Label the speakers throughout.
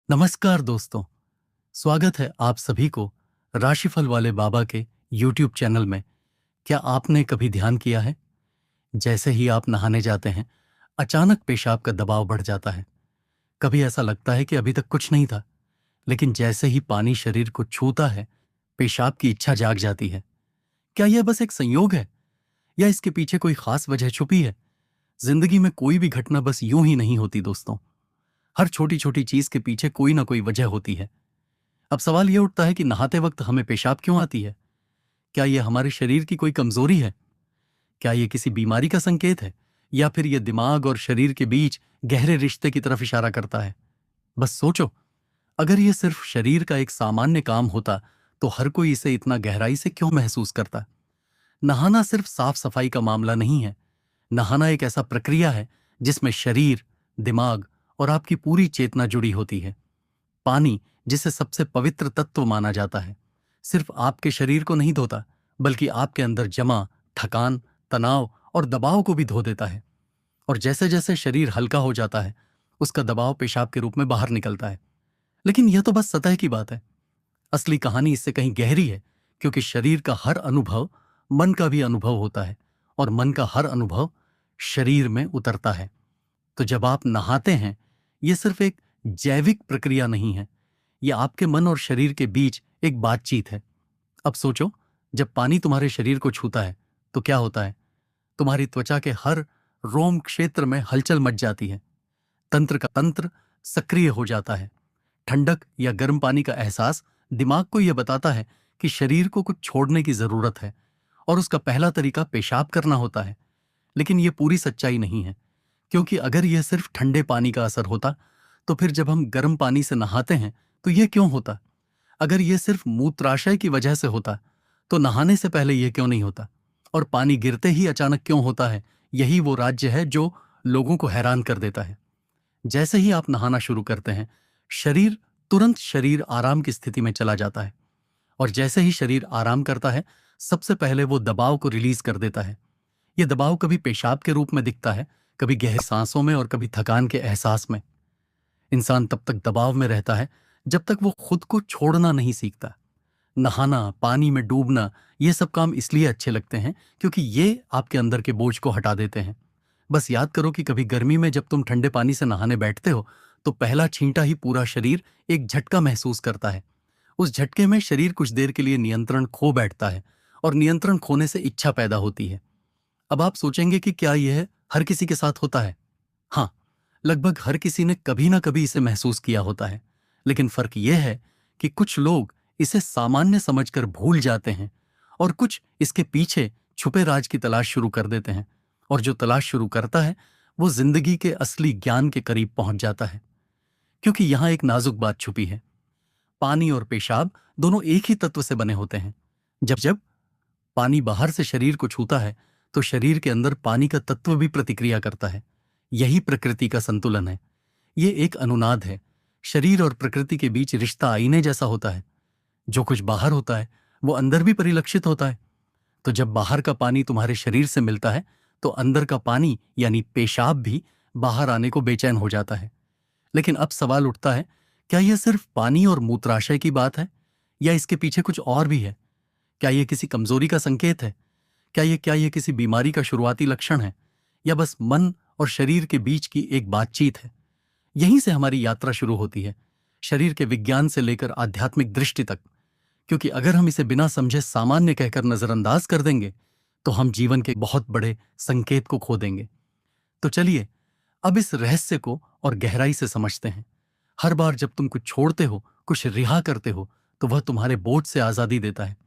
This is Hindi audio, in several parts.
Speaker 1: नमस्कार दोस्तों। स्वागत है आप सभी को राशिफल वाले बाबा के YouTube चैनल में। क्या आपने कभी ध्यान किया है, जैसे ही आप नहाने जाते हैं अचानक पेशाब का दबाव बढ़ जाता है। कभी ऐसा लगता है कि अभी तक कुछ नहीं था, लेकिन जैसे ही पानी शरीर को छूता है पेशाब की इच्छा जाग जाती है। क्या यह बस एक संयोग है या इसके पीछे कोई खास वजह छुपी है? जिंदगी में कोई भी घटना बस यूं ही नहीं होती दोस्तों। हर छोटी छोटी चीज के पीछे कोई ना कोई वजह होती है। अब सवाल यह उठता है कि नहाते वक्त हमें पेशाब क्यों आती है? क्या यह हमारे शरीर की कोई कमजोरी है? क्या यह किसी बीमारी का संकेत है, या फिर यह दिमाग और शरीर के बीच गहरे रिश्ते की तरफ इशारा करता है? बस सोचो, अगर यह सिर्फ शरीर का एक सामान्य काम होता तो हर कोई इसे इतना गहराई से क्यों महसूस करता? नहाना सिर्फ साफ सफाई का मामला नहीं है। नहाना एक ऐसा प्रक्रिया है जिसमें शरीर, दिमाग और आपकी पूरी चेतना जुड़ी होती है। पानी, जिसे सबसे पवित्र तत्व माना जाता है, सिर्फ आपके शरीर को नहीं धोता, बल्कि आपके अंदर जमा थकान, तनाव और दबाव को भी धो देता है। और जैसे जैसे शरीर हल्का हो जाता है उसका दबाव पेशाब के रूप में बाहर निकलता है। लेकिन यह तो बस सतह की बात है। असली कहानी इससे कहीं गहरी है, क्योंकि शरीर का हर अनुभव मन का भी अनुभव होता है, और मन का हर अनुभव शरीर में उतरता है। तो जब आप नहाते हैं, यह सिर्फ एक जैविक प्रक्रिया नहीं है, यह आपके मन और शरीर के बीच एक बातचीत है। अब सोचो, जब पानी तुम्हारे शरीर को छूता है तो क्या होता है? तुम्हारी त्वचा के हर रोम क्षेत्र में हलचल मच जाती है। तंत्र का तंत्र सक्रिय हो जाता है। ठंडक या गर्म पानी का एहसास दिमाग को यह बताता है कि शरीर को कुछ छोड़ने की जरूरत है, और उसका पहला तरीका पेशाब करना होता है। लेकिन यह पूरी सच्चाई नहीं है, क्योंकि अगर यह सिर्फ ठंडे पानी का असर होता तो फिर जब हम गर्म पानी से नहाते हैं तो यह क्यों होता? अगर यह सिर्फ मूत्राशय की वजह से होता तो नहाने से पहले यह क्यों नहीं होता? और पानी गिरते ही अचानक क्यों होता है? यही वो राज्य है जो लोगों को हैरान कर देता है। जैसे ही आप नहाना शुरू करते हैं, शरीर आराम की स्थिति में चला जाता है। और जैसे ही शरीर आराम करता है, सबसे पहले वो दबाव को रिलीज कर देता है। यह दबाव कभी पेशाब के रूप में दिखता है, कभी गहरी सांसों में, और कभी थकान के एहसास में। इंसान तब तक दबाव में रहता है जब तक वो खुद को छोड़ना नहीं सीखता। नहाना, पानी में डूबना, ये सब काम इसलिए अच्छे लगते हैं क्योंकि ये आपके अंदर के बोझ को हटा देते हैं। बस याद करो कि कभी गर्मी में जब तुम ठंडे पानी से नहाने बैठते हो तो पहला छींटा ही पूरा शरीर एक झटका महसूस करता है। उस झटके में शरीर कुछ देर के लिए नियंत्रण खो बैठता है, और नियंत्रण खोने से इच्छा पैदा होती है। अब आप सोचेंगे कि क्या यह हर किसी के साथ होता है? हाँ, लगभग हर किसी ने कभी ना कभी इसे महसूस किया होता है। लेकिन फर्क यह है कि कुछ लोग इसे सामान्य समझकर भूल जाते हैं, और कुछ इसके पीछे छुपे राज की तलाश शुरू कर देते हैं। और जो तलाश शुरू करता है वो जिंदगी के असली ज्ञान के करीब पहुंच जाता है। क्योंकि यहां एक नाजुक बात छुपी है। पानी और पेशाब दोनों एक ही तत्व से बने होते हैं। जब जब पानी बाहर से शरीर को छूता है तो शरीर के अंदर पानी का तत्व भी प्रतिक्रिया करता है। यही प्रकृति का संतुलन है। ये एक अनुनाद है। शरीर और प्रकृति के बीच रिश्ता आईने जैसा होता है। जो कुछ बाहर होता है वो अंदर भी परिलक्षित होता है। तो जब बाहर का पानी तुम्हारे शरीर से मिलता है तो अंदर का पानी यानी पेशाब भी बाहर आने को बेचैन हो जाता है। लेकिन अब सवाल उठता है, क्या यह सिर्फ पानी और मूत्राशय की बात है, या इसके पीछे कुछ और भी है? क्या यह किसी कमजोरी का संकेत है? क्या यह किसी बीमारी का शुरुआती लक्षण है, या बस मन और शरीर के बीच की एक बातचीत है? यहीं से हमारी यात्रा शुरू होती है, शरीर के विज्ञान से लेकर आध्यात्मिक दृष्टि तक। क्योंकि अगर हम इसे बिना समझे सामान्य कहकर नजरअंदाज कर देंगे तो हम जीवन के बहुत बड़े संकेत को खो देंगे। तो चलिए अब इस रहस्य को और गहराई से समझते हैं। हर बार जब तुम कुछ छोड़ते हो, कुछ रिहा करते हो, तो वह तुम्हारे बोझ से आजादी देता है।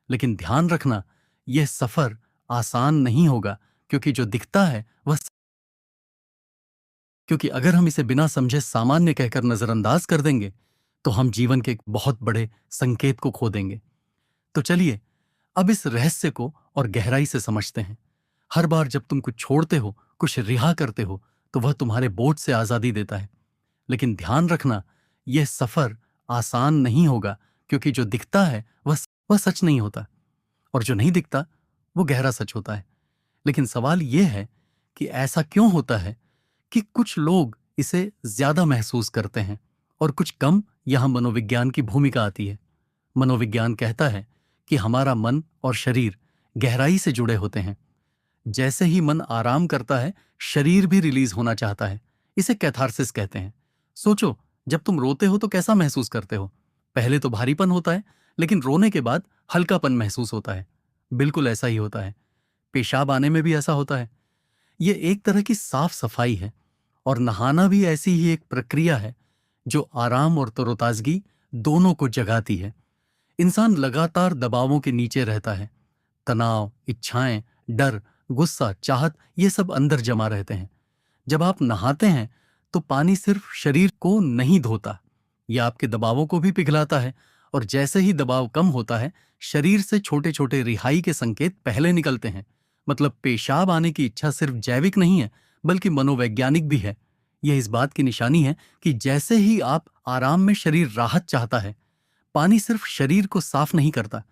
Speaker 1: लेकिन ध्यान रखना, यह सफर आसान नहीं होगा, क्योंकि जो दिखता है वह क्योंकि अगर हम इसे बिना समझे सामान्य कहकर नजरअंदाज कर देंगे तो हम जीवन के एक बहुत बड़े संकेत को खो देंगे। तो चलिए अब इस रहस्य को और गहराई से समझते हैं। हर बार जब तुम कुछ छोड़ते हो, कुछ रिहा करते हो, तो वह तुम्हारे बोझ से आजादी देता है। लेकिन ध्यान रखना, यह सफर आसान नहीं होगा, क्योंकि जो दिखता है वह सच नहीं होता, और जो नहीं दिखता वो गहरा सच होता है। लेकिन सवाल यह है कि ऐसा क्यों होता है कि कुछ लोग इसे ज्यादा महसूस करते हैं और कुछ कम यहाँ मनोविज्ञान की भूमिका आती है। मनोविज्ञान कहता है कि हमारा मन और शरीर गहराई से जुड़े होते हैं। जैसे ही मन आराम करता है, शरीर भी रिलीज होना चाहता है। इसे कैथारसिस कहते हैं। सोचो, जब तुम रोते हो तो कैसा महसूस करते हो? पहले तो भारीपन होता है, लेकिन रोने के बाद हल्कापन महसूस होता है। बिल्कुल ऐसा ही होता है। पेशाब आने में भी ऐसा होता है। ये एक तरह की साफ सफाई है, और नहाना भी ऐसी ही एक प्रक्रिया है जो आराम और तरोताजगी दोनों को जगाती है। इंसान लगातार दबावों के नीचे रहता है। तनाव, इच्छाएं, डर, गुस्सा, चाहत, ये सब अंदर जमा रहते हैं। जब आप नहाते हैं तो पानी सिर्फ शरीर को नहीं धोता, यह आपके दबावों को भी पिघलाता है। और जैसे ही दबाव कम होता है, शरीर से छोटे छोटे रिहाई के संकेत पहले निकलते हैं। मतलब पेशाब आने की इच्छा सिर्फ जैविक नहीं है, बल्कि मनोवैज्ञानिक भी है। यह इस बात की निशानी है कि जैसे ही आप आराम में शरीर राहत चाहता है, पानी सिर्फ शरीर को साफ नहीं करता,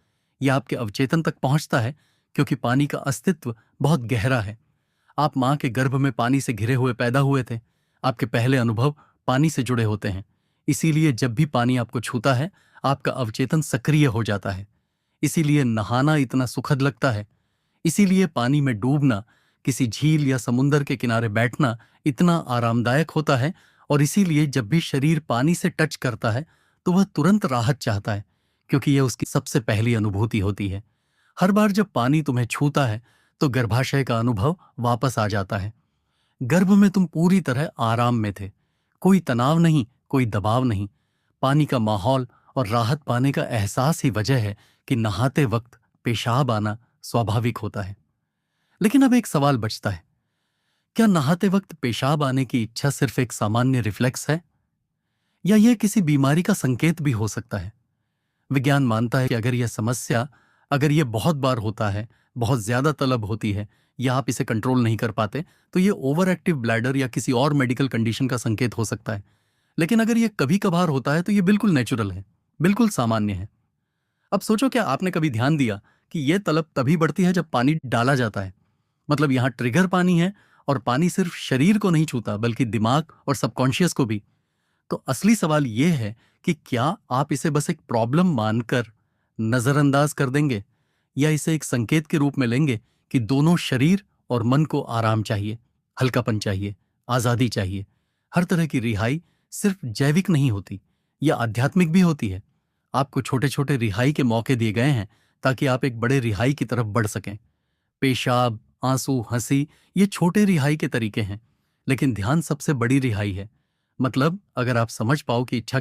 Speaker 1: यह आपके अवचेतन तक पहुंचता है, क्योंकि पानी का अस्तित्व बहुत गहरा है। आप मां के गर्भ में पानी से घिरे हुए पैदा हुए थे। आपके पहले अनुभव पानी से जुड़े होते हैं। इसीलिए जब भी पानी आपको छूता है, आपका अवचेतन सक्रिय हो जाता है। इसीलिए नहाना इतना सुखद लगता है। इसीलिए पानी में डूबना, किसी झील या समुंदर के किनारे बैठना इतना आरामदायक होता है। और इसीलिए जब भी शरीर पानी से टच करता है तो वह तुरंत राहत चाहता है, क्योंकि यह उसकी सबसे पहली अनुभूति होती है। हर बार जब पानी तुम्हें छूता है तो गर्भाशय का अनुभव वापस आ जाता है। गर्भ में तुम पूरी तरह आराम में थे। कोई तनाव नहीं, कोई दबाव नहीं। पानी का माहौल और राहत पाने का एहसास ही वजह है कि नहाते वक्त पेशाब आना स्वाभाविक होता है। लेकिन अब एक सवाल बचता है, क्या नहाते वक्त पेशाब आने की इच्छा सिर्फ एक सामान्य रिफ्लेक्स है, या यह किसी बीमारी का संकेत भी हो सकता है? विज्ञान मानता है कि अगर यह बहुत बार होता है, बहुत ज्यादा तलब होती है, या आप इसे कंट्रोल नहीं कर पाते, तो यह ओवर एक्टिव ब्लैडर या किसी और मेडिकल कंडीशन का संकेत हो सकता है। लेकिन अगर यह कभी कभार होता है तो यह बिल्कुल नेचुरल है, बिल्कुल सामान्य है। अब सोचो, क्या आपने कभी ध्यान दिया कि यह तलब तभी बढ़ती है जब पानी डाला जाता है? मतलब यहां ट्रिगर पानी है, और पानी सिर्फ शरीर को नहीं छूता, बल्कि दिमाग और सबकॉन्शियस को भी। तो असली सवाल यह है कि क्या आप इसे बस एक प्रॉब्लम मानकर नजरअंदाज कर देंगे, या इसे एक संकेत के रूप में लेंगे कि दोनों शरीर और मन को आराम चाहिए, हल्कापन चाहिए, आजादी चाहिए। हर तरह की रिहाई सिर्फ जैविक नहीं होती, यह आध्यात्मिक भी होती है। आपको छोटे छोटे रिहाई के मौके दिए गए हैं ताकि आप एक बड़े रिहाई की तरफ बढ़ सकें। पेशाब, आंसू, हंसी, ये छोटे रिहाई के तरीके हैं, लेकिन ध्यान सबसे बड़ी रिहाई है। मतलब अगर आप समझ पाओ कि इच्छा